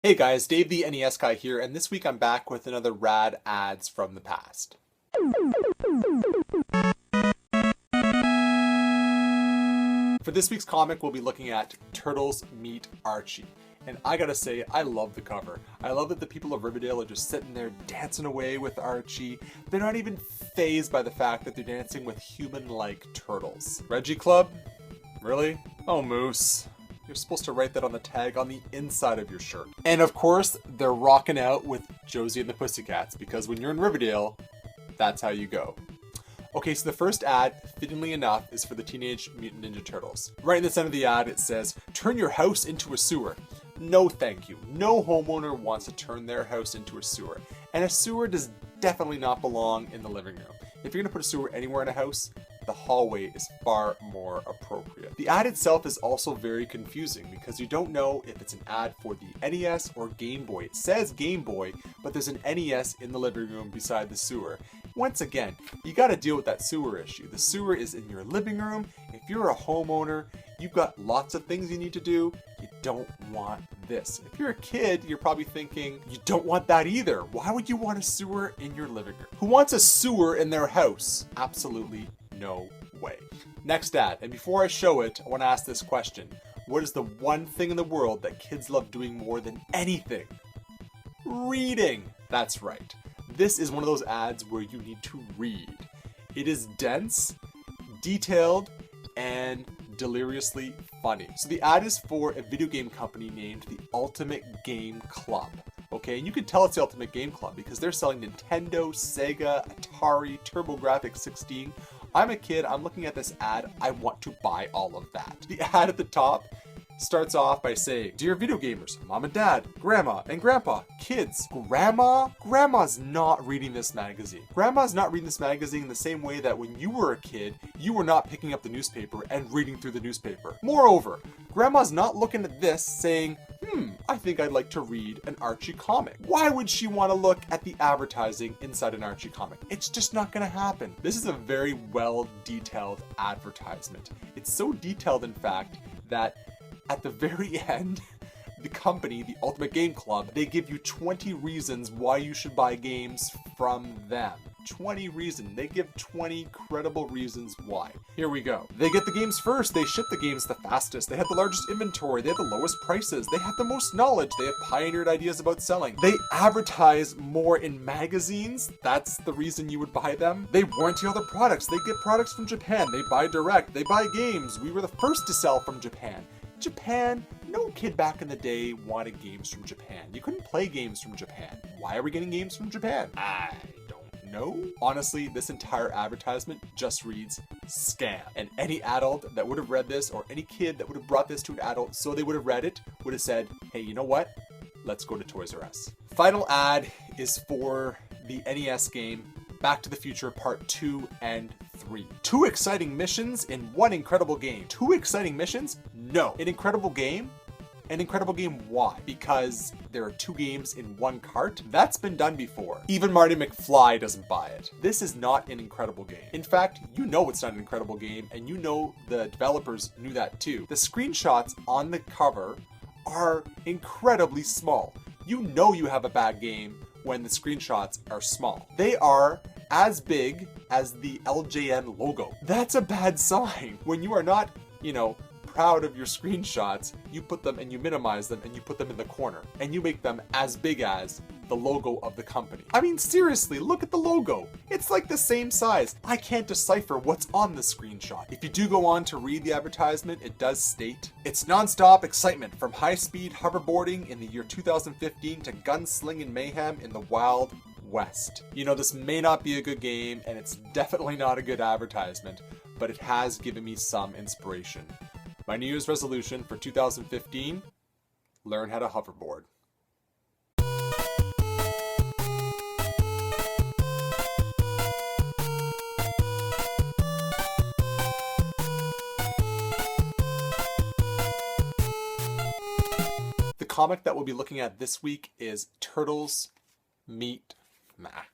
Hey guys, DavetheNESGuy here, and this week I'm back with another rad ads from the past. For this week's comic, we'll be looking at Turtles Meet Archie. And I gotta say, I love the cover. I love that the people of Riverdale are just sitting there dancing away with Archie. They're not even fazed by the fact that they're dancing with human-like turtles. Reggie Club? Really? Oh, Moose. You're supposed to write that on the tag on the inside of your shirt. And of course, they're rocking out with Josie and the Pussycats, because when you're in Riverdale, that's how you go. Okay, so the first ad, fittingly enough, is for the Teenage Mutant Ninja Turtles. Right in the center of the ad, it says, "Turn your house into a sewer." No thank you. No homeowner wants to turn their house into a sewer. And a sewer does definitely not belong in the living room. If you're gonna put a sewer anywhere in a house, the hallway is far more appropriate. The ad itself is also very confusing because you don't know if it's an ad for the NES or Game Boy. It says Game Boy, but there's an NES in the living room beside the sewer. Once again, you gotta deal with that sewer issue. The sewer is in your living room. If you're a homeowner, you've got lots of things you need to do. You don't want this. If you're a kid, you're probably thinking, you don't want that either. Why would you want a sewer in your living room? Who wants a sewer in their house? Absolutely no way. Next ad, and before I show it, I want to ask this question. What is the one thing in the world that kids love doing more than anything? Reading. That's right. This is one of those ads where you need to read. It is dense, detailed, and deliriously funny. So the ad is for a video game company named the Ultimate Game Club. Okay, and you can tell it's the Ultimate Game Club because they're selling Nintendo, Sega, Atari, TurboGrafx-16. I'm a kid, I'm looking at this ad, I want to buy all of that. The ad at the top starts off by saying, "Dear video gamers, mom and dad, grandma and grandpa, kids." Grandma's not reading this magazine. Grandma's not reading this magazine in the same way that when you were a kid, you were not picking up the newspaper and reading through the newspaper. Moreover, grandma's not looking at this saying, I think I'd like to read an Archie comic. Why would she want to look at the advertising inside an Archie comic? It's just not going to happen. This is a very well detailed advertisement. It's so detailed, in fact, that at the very end, the company, the Ultimate Game Club, they give you 20 reasons why you should buy games from them. 20 reasons. They give 20 credible reasons why. Here we go. They get the games first. They ship the games the fastest. They have the largest inventory. They have the lowest prices. They have the most knowledge. They have pioneered ideas about selling. They advertise more in magazines. That's the reason you would buy them. They warranty all their products. They get products from Japan. They buy direct. They buy games. We were the first to sell from Japan. Japan, no kid back in the day wanted games from Japan. You couldn't play games from Japan. Why are we getting games from Japan? I don't know. Honestly, this entire advertisement just reads scam. And any adult that would have read this, or any kid that would have brought this to an adult so they would have read it, would have said, hey, you know what? Let's go to Toys R Us. Final ad is for the NES game Back to the Future Part 2 and 3. 2 exciting missions in one incredible game. 2 exciting missions? No. An incredible game? An incredible game, why? Because there are 2 games in one cart? That's been done before. Even Marty McFly doesn't buy it. This is not an incredible game. In fact, you know it's not an incredible game, and you know the developers knew that too. The screenshots on the cover are incredibly small. You know you have a bad game when the screenshots are small. They are as big as the LJN logo. That's a bad sign. When you are not, proud of your screenshots, you put them and you minimize them and you put them in the corner and you make them as big as the logo of the company. I mean, seriously, look at the logo. It's like the same size. I can't decipher what's on the screenshot. If you do go on to read the advertisement, it does state, "It's non-stop excitement from high-speed hoverboarding in the year 2015 to gunslinging mayhem in the Wild West." This may not be a good game and it's definitely not a good advertisement, but it has given me some inspiration. My New Year's resolution for 2015, learn how to hoverboard. The comic that we'll be looking at this week is Turtles Meet